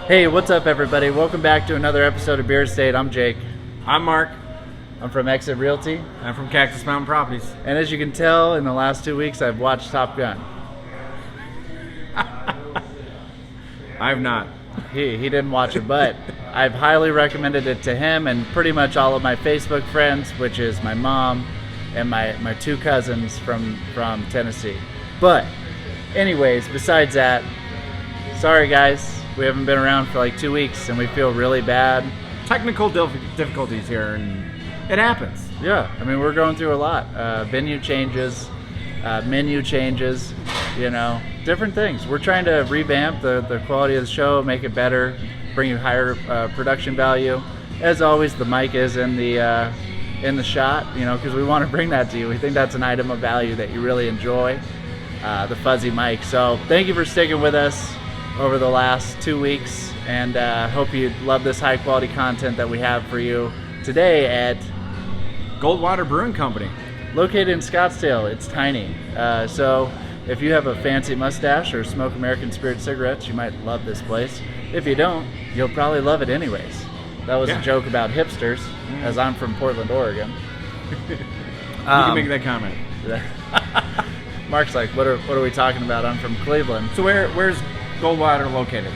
Hey, what's up, everybody? Welcome back to another episode of Beer Estate. I'm Jake. I'm Mark. I'm from Exit Realty. I'm from Cactus Mountain Properties. And as you can tell, in the last 2 weeks, I've watched Top Gun. I have not. He didn't watch it, but I've highly recommended it to him and pretty much all of my Facebook friends, which is my mom and my two cousins from Tennessee. But anyways, besides that, sorry guys. We haven't been around for like 2 weeks and we feel really bad. Technical difficulties here, and it happens. Yeah, I mean, we're going through a lot. Venue changes, menu changes, different things. We're trying to revamp the quality of the show, make it better, bring you higher production value. As always, the mic is in the shot, because we want to bring that to you. We think that's an item of value that you really enjoy, the fuzzy mic. So thank you for sticking with us over the last 2 weeks, and hope you love this high quality content that we have for you today at Goldwater Brewing Company. Located in Scottsdale. It's tiny. So if you have a fancy mustache or smoke American Spirit cigarettes, you might love this place. If you don't, you'll probably love it anyways. That was a joke about hipsters, as I'm from Portland, Oregon. You can make that comment. Mark's like, what are we talking about? I'm from Cleveland. So where's Goldwater located?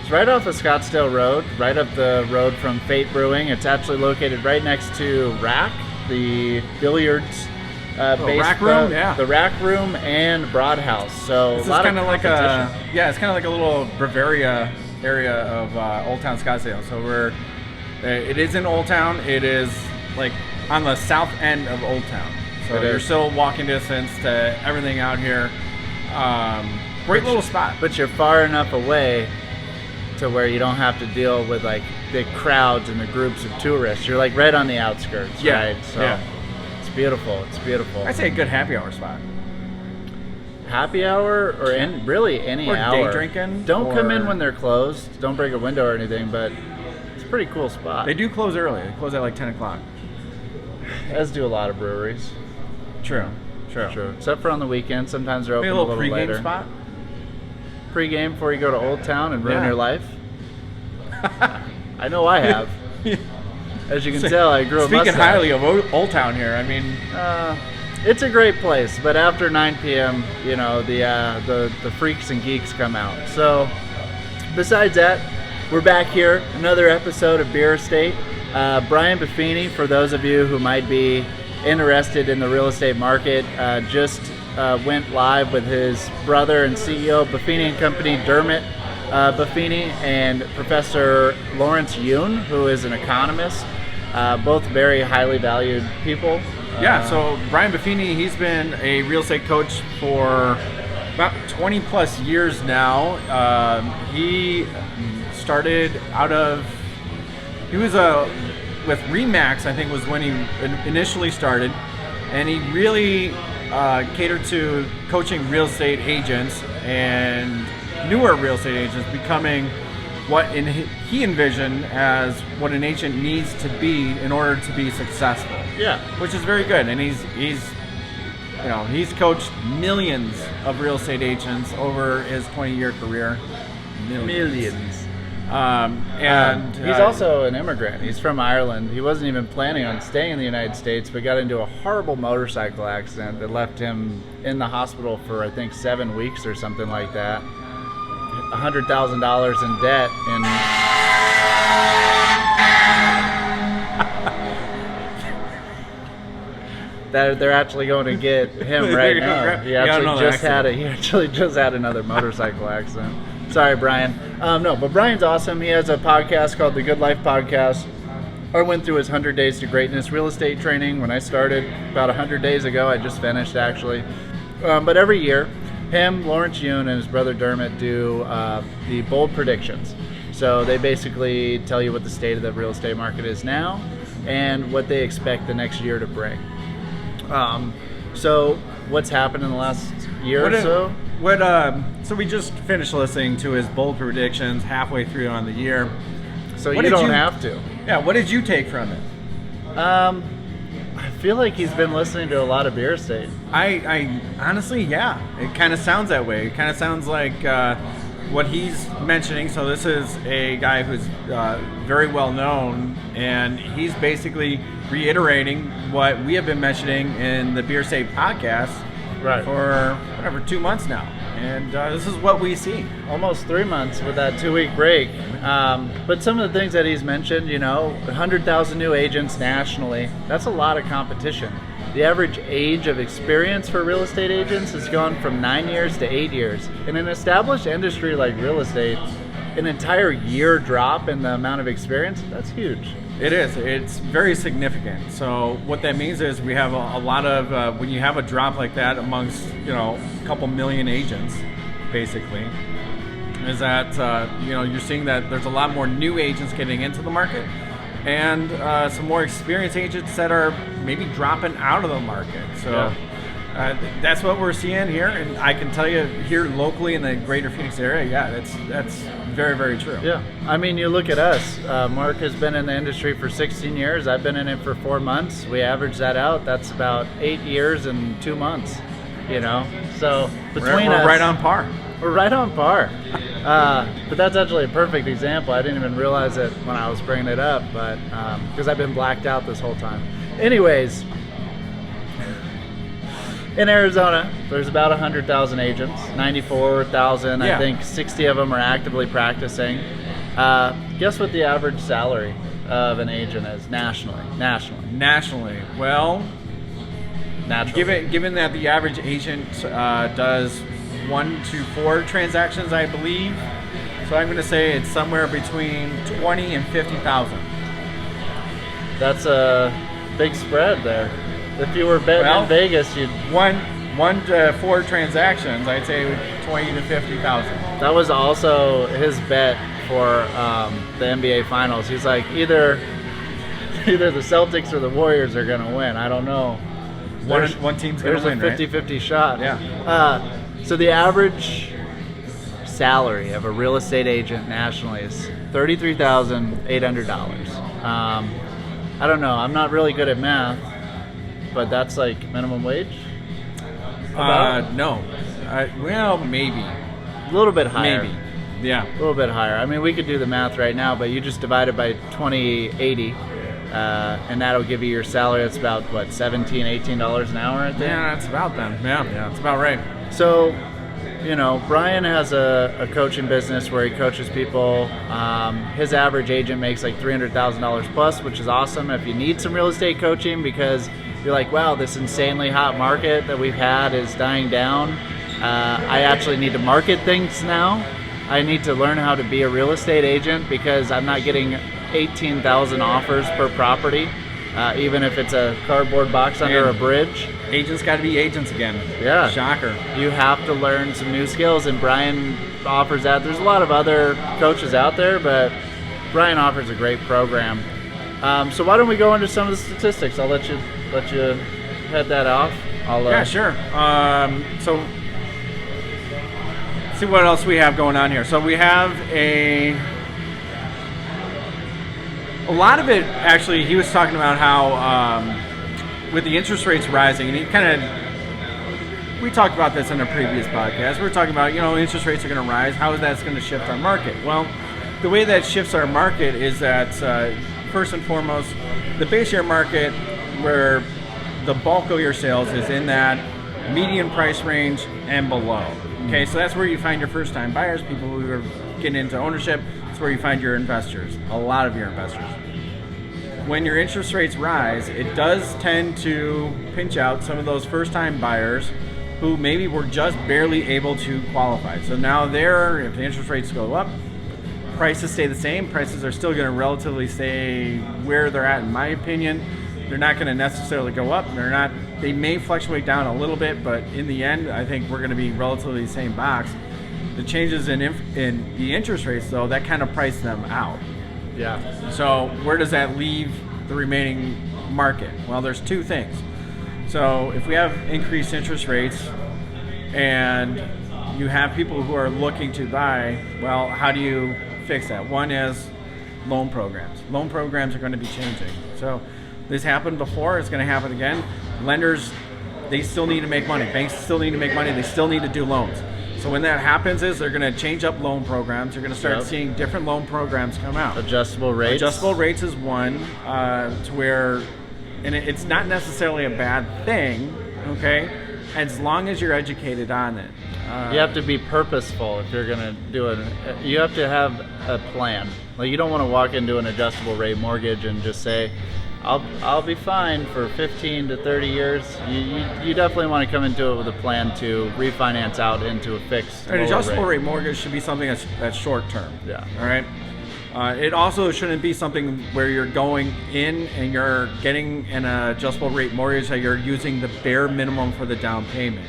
It's right off the Scottsdale Road, right up the road from Fate Brewing. It's actually located right next to Rack, the billiards based rack room, the Rack Room and Broad House. So this a lot is kind of like competition. a little Bavaria area of Old Town Scottsdale. So it is in Old Town. It is like on the south end of Old Town. So you're still walking distance to everything out here. Great little spot. But you're far enough away to where you don't have to deal with like big crowds and the groups of tourists. You're like right on the outskirts, right? So it's beautiful. It's beautiful. I'd say a good happy hour spot. Happy hour or really any or hour. Day drinking. Don't come in when they're closed. Don't break a window or anything, but it's a pretty cool spot. They do close early. They close at like 10 o'clock. As do a lot of breweries. True. Except for on the weekend. Sometimes they're open Maybe a little pregame later. Spot? Pre-game before you go to Old Town and ruin your life? I know I have. As you can tell, I grew up Speaking highly of Old Town here, I mean... it's a great place, but after 9 p.m., the freaks and geeks come out. So, besides that, we're back here, another episode of Beer Estate. Brian Buffini, for those of you who might be interested in the real estate market, just went live with his brother and CEO of Buffini & Company, Dermot Buffini, and Professor Lawrence Yoon, who is an economist, both very highly valued people. So Brian Buffini, he's been a real estate coach for about 20 plus years now. He started he was with Remax, I think was when he initially started, and he really catered to coaching real estate agents and newer real estate agents becoming what he envisioned as what an agent needs to be in order to be successful. Yeah, which is very good, and he's coached millions of real estate agents over his 20-year career. Millions. And he's also an immigrant. He's from Ireland. He wasn't even planning on staying in the United States, but got into a horrible motorcycle accident that left him in the hospital for I think 7 weeks or something like that. $100,000 in debt, and that they're actually going to get him right now. He actually just had another motorcycle accident. Sorry, Brian. But Brian's awesome. He has a podcast called The Good Life Podcast. I went through his 100 Days to Greatness real estate training when I started about 100 days ago. I just finished, actually. But every year, him, Lawrence Yoon, and his brother Dermot do the bold predictions. So they basically tell you what the state of the real estate market is now and what they expect the next year to bring. So what's happened in the last year or so? So we just finished listening to his bold predictions halfway through on the year. So you don't have to. Yeah, what did you take from it? I feel like he's been listening to a lot of Beer Estate. I honestly, yeah. It kind of sounds that way. It kind of sounds like what he's mentioning, so this is a guy who's very well known, and he's basically reiterating what we have been mentioning in the Beer Safe podcast for 2 months now. And this is what we see. Almost 3 months with that 2-week break. But some of the things that he's mentioned, 100,000 new agents nationally, that's a lot of competition. The average age of experience for real estate agents has gone from 9 years to 8 years. In an established industry like real estate, an entire year drop in the amount of experience, that's huge. It is. It's very significant. So what that means is we have a lot of, when you have a drop like that amongst, a couple million agents, basically, is that, you're seeing that there's a lot more new agents getting into the market, and some more experienced agents that are maybe dropping out of the market. So that's what we're seeing here, and I can tell you here locally in the greater Phoenix area, that's very, very true. Yeah, I mean, you look at us. Mark has been in the industry for 16 years. I've been in it for 4 months. We average that out. That's about 8 years and 2 months, So between we're us, right on par. We're right on par. But that's actually a perfect example. I didn't even realize it when I was bringing it up, but because I've been blacked out this whole time. Anyways, in Arizona, there's about 100,000 agents, 94,000. I think 60 of them are actively practicing. Guess what the average salary of an agent is nationally? Well, given that the average agent does 1 to 4 transactions, I believe. So I'm going to say it's somewhere between 20 and 50,000. That's a big spread there. If you were betting in Vegas, you'd 1 to 4 transactions. I'd say 20 to 50,000. That was also his bet for the NBA Finals. He's like, either the Celtics or the Warriors are going to win. I don't know. One team's going to win. There's a 50-50 shot. Yeah. So the average salary of a real estate agent nationally is $33,800. I don't know. I'm not really good at math, but that's like minimum wage? No. Well, maybe. A little bit higher. Maybe. Yeah. A little bit higher. I mean, we could do the math right now, but you just divide it by 2080, and that'll give you your salary. It's about, $17, $18 an hour, I think? Yeah, that's about them. Yeah, that's about right. So, Brian has a coaching business where he coaches people. His average agent makes like $300,000 plus, which is awesome if you need some real estate coaching, because you're like, wow, this insanely hot market that we've had is dying down. I actually need to market things now. I need to learn how to be a real estate agent because I'm not getting 18,000 offers per property, even if it's a cardboard box under a bridge. Agents got to be agents again. Yeah. Shocker. You have to learn some new skills, and Brian offers that. There's a lot of other coaches out there, but Brian offers a great program. So why don't we go into some of the statistics? I'll let you head that off. Yeah, sure. So see what else we have going on here. So we have a lot of it, actually, he was talking about how with the interest rates rising, and we talked about this in a previous podcast. We were talking about, interest rates are going to rise. How is that going to shift our market? Well, the way that shifts our market is that, first and foremost, the base year market, where the bulk of your sales is in that median price range and below. Okay, so that's where you find your first-time buyers, people who are getting into ownership. That's where you find your investors, a lot of your investors. When your interest rates rise, it does tend to pinch out some of those first-time buyers who maybe were just barely able to qualify. So now if the interest rates go up, prices stay the same. Prices are still going to relatively stay where they're at, in my opinion. They're not going to necessarily go up. They may fluctuate down a little bit, but in the end, I think we're going to be relatively the same box. The changes in the interest rates, though, that kind of price them out. Yeah. So where does that leave the remaining market? Well, there's two things. So if we have increased interest rates and you have people who are looking to buy, well, how do you fix that? One is loan programs. Loan programs are going to be changing. So this happened before, it's going to happen again. Lenders, they still need to make money. Banks still need to make money. They still need to do loans. So when that happens is they're going to change up loan programs. You're going to start seeing different loan programs come out. Adjustable rates. Adjustable rates is one to where, and it's not necessarily a bad thing, okay, as long as you're educated on it. You have to be purposeful if you're going to do it. You have to have a plan. Like, you don't want to walk into an adjustable rate mortgage and just say, I'll be fine for 15 to 30 years. You definitely want to come into it with a plan to refinance out into a fixed An adjustable rate mortgage should be something that's short term. Yeah. All right. It also shouldn't be something where you're going in and you're getting an adjustable rate mortgage that you're using the bare minimum for the down payment.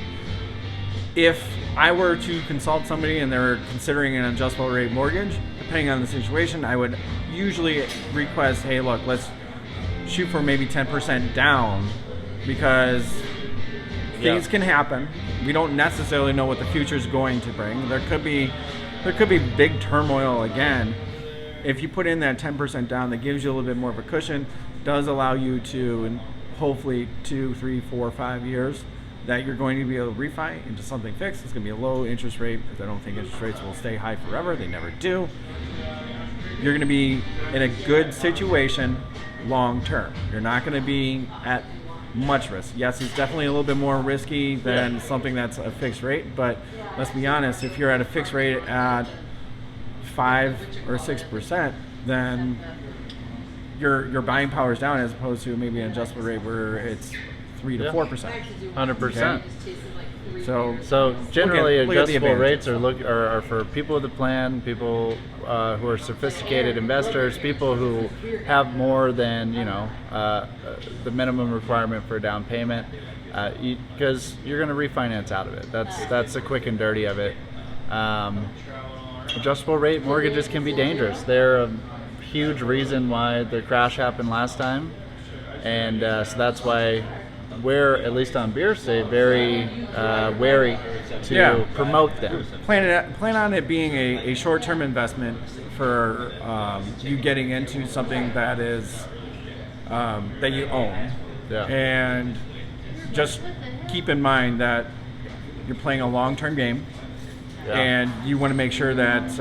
If I were to consult somebody and they're considering an adjustable rate mortgage, depending on the situation, I would usually request, hey, look, let's shoot for maybe 10% down, because things can happen. We don't necessarily know what the future is going to bring. There could be big turmoil again. If you put in that 10% down, that gives you a little bit more of a cushion, does allow you to, in hopefully 2, 3, 4, 5 years, that you're going to be able to refi into something fixed. It's going to be a low interest rate, because I don't think interest rates will stay high forever. They never do. You're going to be in a good situation long term. You're not going to be at much risk. Yes, it's definitely a little bit more risky than something that's a fixed rate, but let's be honest, if you're at a fixed rate at 5 or 6%, then your buying power is down, as opposed to maybe an adjustable rate where it's 3 to 4%. 100%. Okay? So generally, adjustable rates are for people with a plan, people who are sophisticated investors, people who have more than the minimum requirement for a down payment, because you're going to refinance out of it. That's the quick and dirty of it. Adjustable rate mortgages can be dangerous. They're a huge reason why the crash happened last time, and so that's why we're, at least on Beer State, very wary to promote them. Plan on it being a short-term investment for you getting into something that is that you own, and just keep in mind that you're playing a long-term game, and you want to make sure that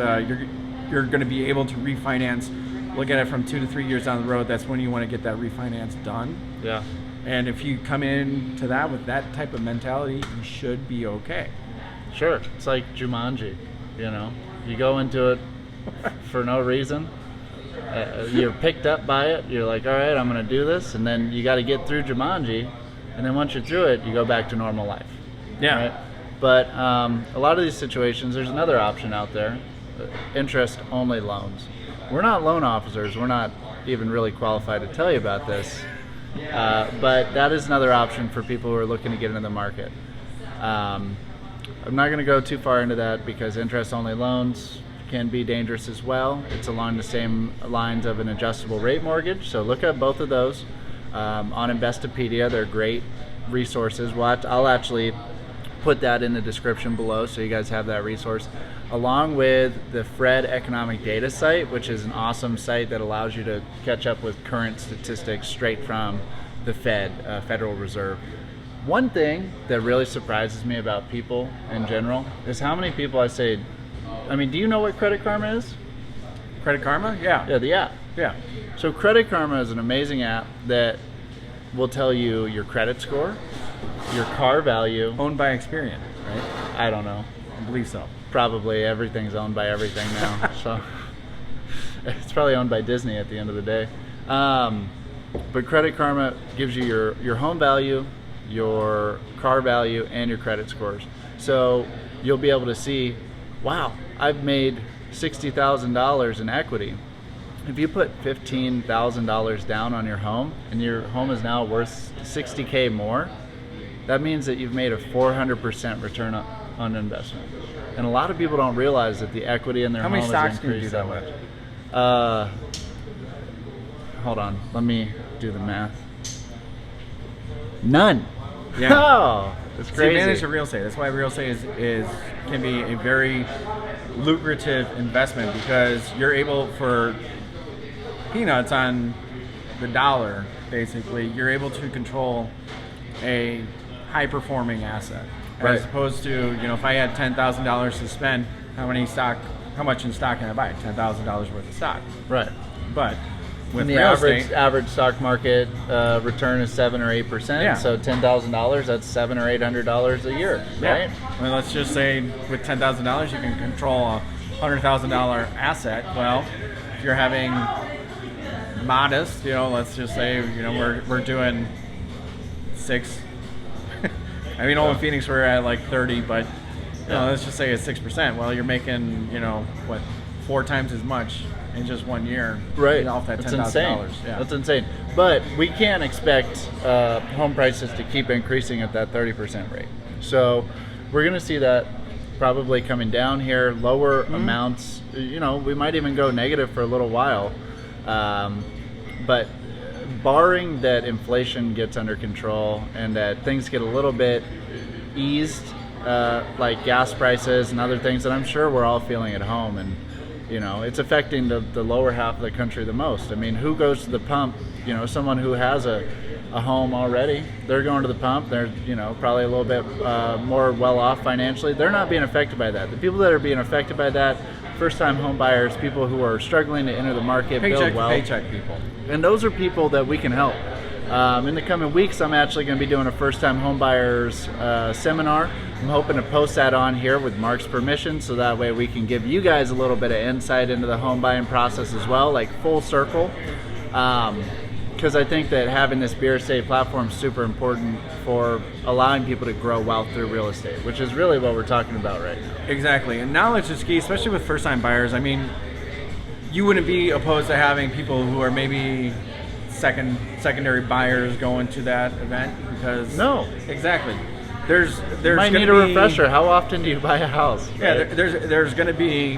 you're going to be able to refinance. Look at it from 2 to 3 years down the road. That's when you want to get that refinance done. Yeah. And if you come into that with that type of mentality, you should be okay. Sure. It's like Jumanji, You go into it for no reason. You're picked up by it. You're like, all right, I'm going to do this. And then you got to get through Jumanji. And then once you're through it, you go back to normal life. Yeah. Right? But a lot of these situations, there's another option out there, interest-only loans. We're not loan officers. We're not even really qualified to tell you about this. But that is another option for people who are looking to get into the market. I'm not going to go too far into that, because interest-only loans can be dangerous as well. It's along the same lines of an adjustable rate mortgage. So look at both of those on Investopedia. They're great resources. I'll actually put that in the description below, so you guys have that resource, along with the Fred Economic Data site, which is an awesome site that allows you to catch up with current statistics straight from the Federal Reserve. One thing that really surprises me about people in general is how many people I say, do you know what Credit Karma is? Credit Karma? Yeah. Yeah, the app. Yeah. So Credit Karma is an amazing app that will tell you your credit score, your car value. Owned by Experian, right? I don't know. I believe so. Probably everything's owned by everything now. So it's probably owned by Disney at the end of the day. But Credit Karma gives you your home value, your car value, and your credit scores. So you'll be able to see, wow, I've made $60,000 in equity. If you put $15,000 down on your home and your home is now worth $60K more, that means that you've made a 400% return on investment. And a lot of people don't realize that the equity in their home has increased. How many stocks can you do that with? Hold on, let me do the math. None. Yeah. Oh, it's crazy. It's the advantage of real estate. That's why real estate can be a very lucrative investment, because you're able, for peanuts on the dollar, basically, you're able to control a high-performing asset. as opposed to, if I had $10,000 to spend, how much in stock can I buy? $10,000 worth of stock. Right. But with the average stock market return is 7 or 8%. So $10,000, that's $700 or $800 a year, right? Well, let's just say with $10,000 you can control a $100,000 asset. Well, if you're having modest, let's just say we're doing 6. I mean, in Phoenix we're at like 30, but let's just say it's 6%. Well, you're making 4 times as much in just 1 year. Right. Off that $10,000. Yeah. That's insane. But we can't expect home prices to keep increasing at that 30% rate. So we're going to see that probably coming down here, lower amounts. We might even go negative for a little while. But barring that inflation gets under control and that things get a little bit eased, like gas prices and other things that I'm sure we're all feeling at home, and it's affecting the lower half of the country the most. I mean, who goes to the pump? Someone who has a home already, they're going to the pump. They're probably a little bit more well off financially. They're not being affected by that. The people that are being affected by that, first-time home buyers, people who are struggling to enter the market, build wealth. Paycheck people. And those are people that we can help. In the coming weeks, I'm actually going to be doing a first-time home buyers seminar. I'm hoping to post that on here with Mark's permission, so that way we can give you guys a little bit of insight into the home buying process as well, like full circle. Because I think that having this beer estate platform is super important for allowing people to grow wealth through real estate, which is really what we're talking about right now. Exactly. And knowledge is key, especially with first-time buyers. I mean, you wouldn't be opposed to having people who are maybe secondary buyers going to that event, because no, exactly. There's you might need a refresher. How often do you buy a house? Yeah, right? there's going to be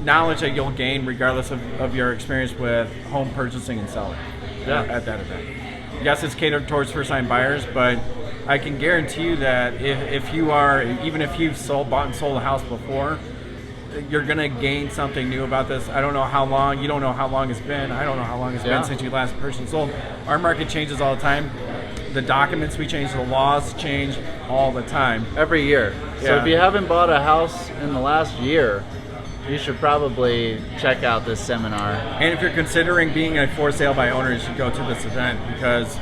knowledge that you'll gain regardless of your experience with home purchasing and selling at that event. Yes, it's catered towards first-time buyers, but I can guarantee you that if you've bought and sold a house before, you're going to gain something new about this. I don't know how long. You don't know how long it's been. I don't know how long it's been since you last purchased and sold. Our market changes all the time. The documents we change, the laws change all the time. Every year. So if you haven't bought a house in the last year, you should probably check out this seminar. And if you're considering being a for sale by owner, you should go to this event, because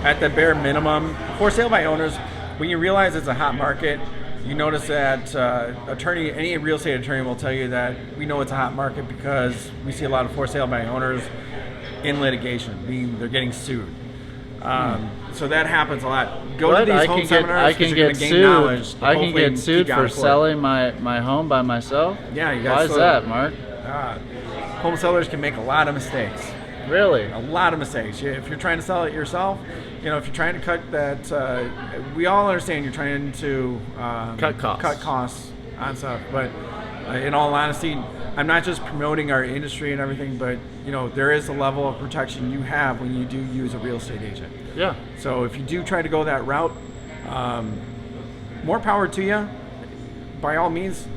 at the bare minimum, for sale by owners, when you realize it's a hot market, you notice that any real estate attorney will tell you that we know it's a hot market because we see a lot of for sale by owners in litigation, meaning they're getting sued. So that happens a lot. Go to these home seminars because you're going to gain knowledge. I can get sued for selling my home by myself? Yeah, you got. Why is that, Mark? Home sellers can make a lot of mistakes. Really? A lot of mistakes. If you're trying to sell it yourself, if you're trying to cut that, we all understand you're trying to cut costs on stuff. But in all honesty, I'm not just promoting our industry and everything, but there is a level of protection you have when you do use a real estate agent. Yeah. So if you do try to go that route, more power to you. By all means,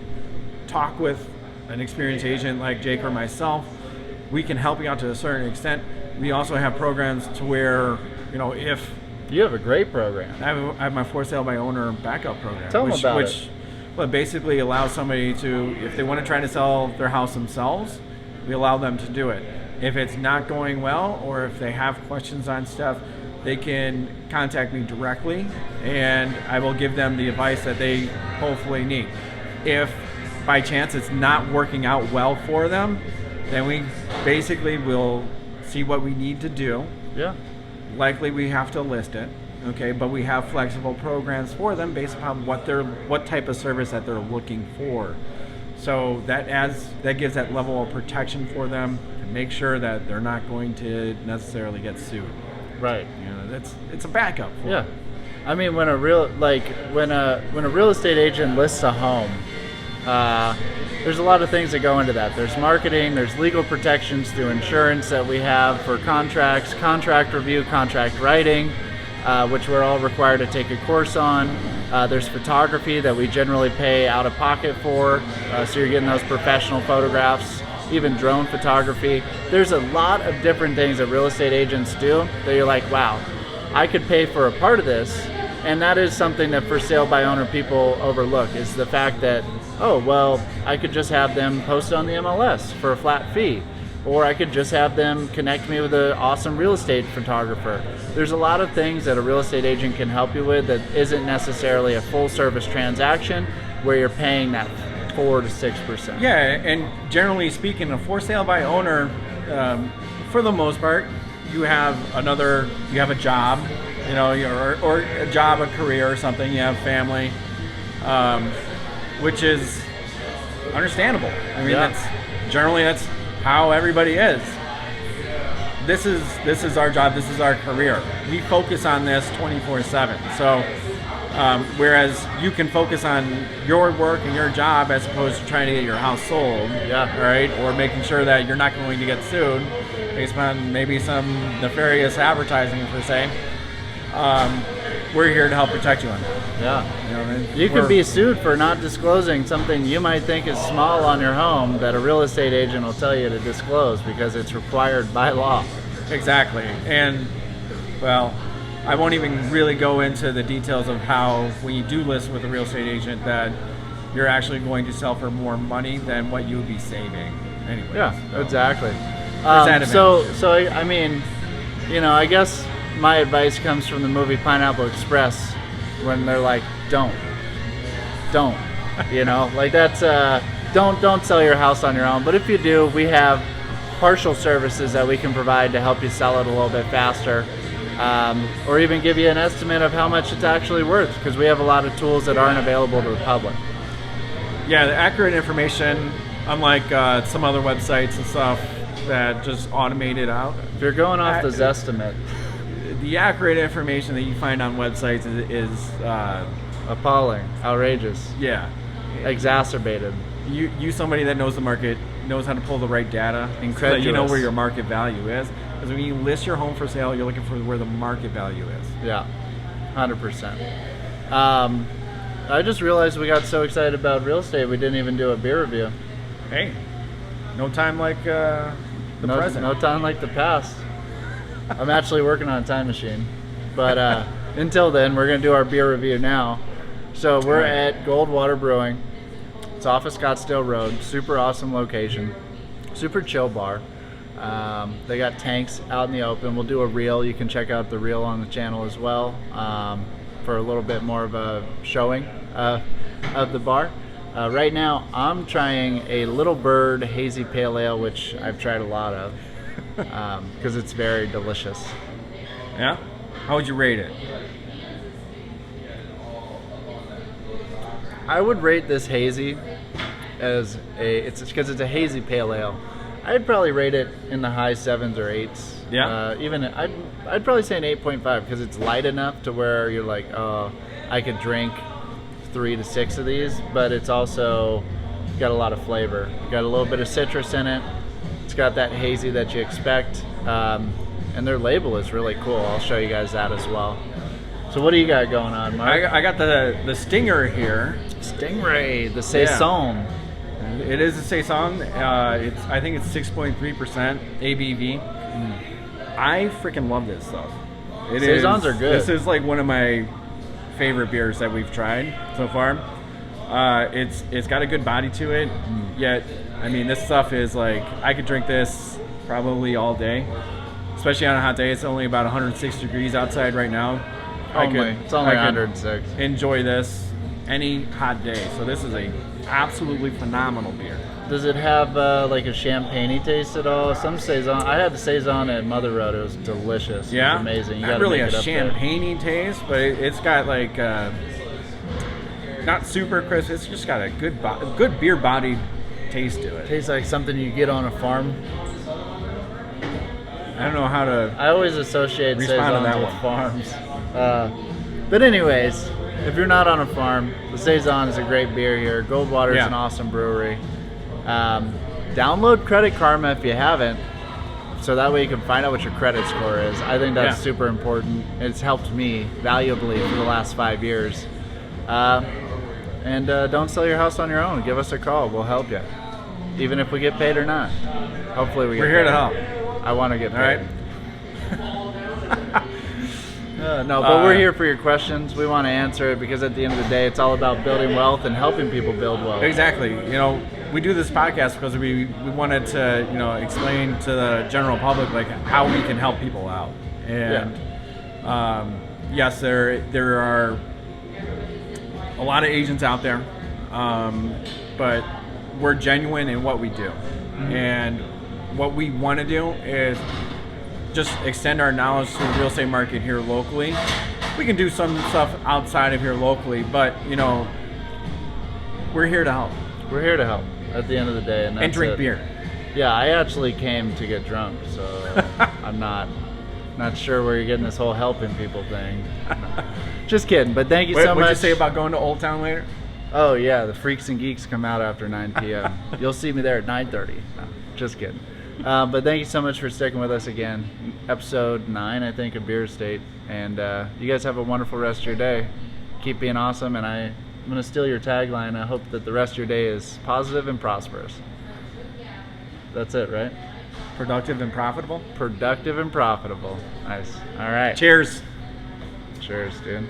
talk with an experienced agent like Jake or myself. We can help you out to a certain extent. We also have programs to where, if you have a great program. I have my for sale by owner backup program. Tell them about it. Which basically allows somebody to, if they want to try to sell their house themselves, we allow them to do it. If it's not going well, or if they have questions on stuff, they can contact me directly, and I will give them the advice that they hopefully need. If by chance it's not working out well for them, then we basically will see what we need to do. Yeah. Likely we have to list it, okay, but we have flexible programs for them based upon what type of service that they're looking for. So that gives that level of protection for them to make sure that they're not going to necessarily get sued. Right. It's a backup for them. I mean, when a real estate agent lists a home, there's a lot of things that go into that. There's marketing, there's legal protections through insurance that we have for contracts, contract review, contract writing, which we're all required to take a course on. There's photography that we generally pay out of pocket for, so you're getting those professional photographs, even drone photography. There's a lot of different things that real estate agents do that you're like, wow, I could pay for a part of this And that is something that for sale by owner people overlook, is the fact that, oh, well, I could just have them post on the MLS for a flat fee. Or I could just have them connect me with an awesome real estate photographer. There's a lot of things that a real estate agent can help you with that isn't necessarily a full service transaction where you're paying that 4 to 6%. Yeah, and generally speaking, a for sale by owner, for the most part, you have a job, or a job, a career or something, you have family, which is understandable. I mean, that's how everybody is. This is our job, this is our career. We focus on this 24/7. So whereas you can focus on your work and your job as opposed to trying to get your house sold, right? Or making sure that you're not going to get sued based on maybe some nefarious advertising per se. We're here to help protect you on that. Yeah. You could be sued for not disclosing something you might think is small on your home that a real estate agent will tell you to disclose because it's required by law. Exactly. And, well, I won't even really go into the details of how when you do list with a real estate agent that you're actually going to sell for more money than what you would be saving anyway. Yeah, exactly. I mean, I guess my advice comes from the movie Pineapple Express when they're like, don't, like that's, don't sell your house on your own. But if you do, we have partial services that we can provide to help you sell it a little bit faster, or even give you an estimate of how much it's actually worth, because we have a lot of tools that aren't available to the public. Yeah, the accurate information, unlike some other websites and stuff that just automate it out. If you're going off the Zestimate, the accurate information that you find on websites is appalling, outrageous, exacerbated. You somebody that knows the market, knows how to pull the right data, incredulous, so that you know where your market value is. Because when you list your home for sale, you're looking for where the market value is. Yeah, 100%. I just realized we got so excited about real estate we didn't even do a beer review. Hey, no time like the present. No time like the past. I'm actually working on a time machine. But until then, we're going to do our beer review now. So we're at Goldwater Brewing. It's off of Scottsdale Road. Super awesome location. Super chill bar. They got tanks out in the open. We'll do a reel. You can check out the reel on the channel as well for a little bit more of a showing of the bar. Right now, I'm trying a Little Bird Hazy Pale Ale, which I've tried a lot of. Because it's very delicious. Yeah? How would you rate it? I would rate this hazy as it's because it's a hazy pale ale. I'd probably rate it in the high 7s or 8s. Yeah. I'd probably say an 8.5 because it's light enough to where you're like, oh, I could drink 3 to 6 of these, but it's also got a lot of flavor. Got a little bit of citrus in it. It's got that hazy that you expect, and their label is really cool. I'll show you guys that as well. So what do you got going on, Mark? I got the Stinger here. Stingray, the Saison. Yeah. It is a Saison. I think it's 6.3% ABV. I freaking love this stuff. Saisons are good. This is like one of my favorite beers that we've tried so far. It's got a good body to it, yet I mean this stuff is like I could drink this probably all day, especially on a hot day. It's only about 106 degrees outside right now. It's only 106. Enjoy this any hot day. So this is a absolutely phenomenal beer. Does it have like a champagne-y taste at all? Some Saison. I had the Saison at Mother Road. It was delicious. Yeah, it was amazing. You not really a champagne-y taste, but it's got like not super crisp. It's just got a good beer body taste to it. Tastes like something you get on a farm. I don't know how to. I always associate Saisons with farms. But anyways, if you're not on a farm, the Saison is a great beer here. Goldwater is an awesome brewery. Download Credit Karma if you haven't, so that way you can find out what your credit score is. I think that's super important. It's helped me valuably for the last 5 years. And don't sell your house on your own. Give us a call. We'll help you, even if we get paid or not. Hopefully we're here to help. I want to get paid. All right. No, but we're here for your questions. We want to answer it because at the end of the day, it's all about building wealth and helping people build wealth. Exactly. We do this podcast because we wanted to, explain to the general public like how we can help people out. And yes, there are a lot of agents out there, but we're genuine in what we do. Mm-hmm. And what we want to do is just extend our knowledge to the real estate market here locally. We can do some stuff outside of here locally, but we're here to help. We're here to help at the end of the day, and drink beer. Yeah, I actually came to get drunk, so I'm not sure where you're getting this whole helping people thing. No. Just kidding, but thank you so much. What'd you say about going to Old Town later? Oh yeah, the freaks and geeks come out after 9 p.m. You'll see me there at 9:30. No, just kidding. But thank you so much for sticking with us again. Episode 9, I think, of Beer Estate. And you guys have a wonderful rest of your day. Keep being awesome. And I'm going to steal your tagline. I hope that the rest of your day is positive and prosperous. That's it, right? Productive and profitable? Productive and profitable. Nice. All right. Cheers. Cheers, dude.